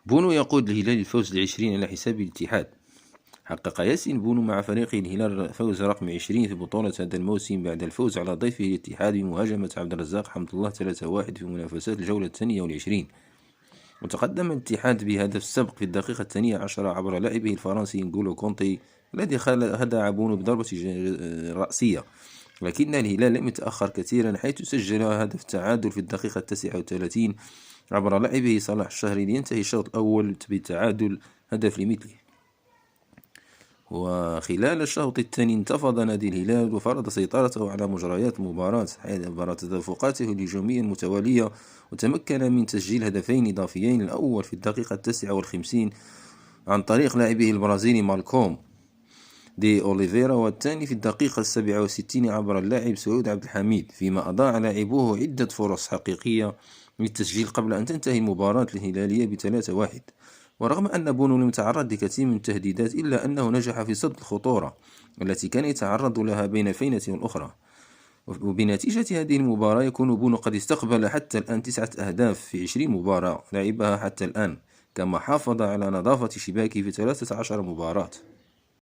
بونو يقود الهلال الفوز ال20 على حساب الاتحاد. حقق ياسين بونو مع فريقه الهلال فوز رقم 20 في بطولة هذا الموسم بعد الفوز على ضيفه الاتحاد بمهاجمة عبد الرزاق حمد الله 3-1 في منافسات الجولة 22. وتقدم الاتحاد بهدف السبق في الدقيقة 12 عبر لاعبه الفرنسي نغولو كونتي الذي خدع بونو بضربة رأسية، لكن الهلال لم يتأخر كثيرا حيث سجل هدف التعادل في الدقيقة 39 عبر لاعبه صلاح الشهري لينتهي الشوط الأول بالتعادل هدف لمثله. وخلال الشوط الثاني انتفض نادي الهلال وفرض سيطرته على مجريات المباراة عبر تدفقاته الهجومية المتوالية، وتمكن من تسجيل هدفين إضافيين، الأول في الدقيقة 59 عن طريق لاعبه البرازيلي مالكوم دي أوليفيرا، والثاني في الدقيقة 67 عبر اللاعب سعود عبد الحميد، فيما أضاع لاعبوه عدة فرص حقيقية للتسجيل قبل أن تنتهي المباراة الهلالية ب3-1. ورغم أن بونو لم يتعرض لكثير من التهديدات إلا أنه نجح في صد الخطورة التي كان يتعرض لها بين فينة والأخرى. وبنتيجة هذه المباراة يكون بونو قد استقبل حتى الآن 9 أهداف في 20 مباراة لعبها حتى الآن، كما حافظ على نظافة شباكه في 13 مباراة.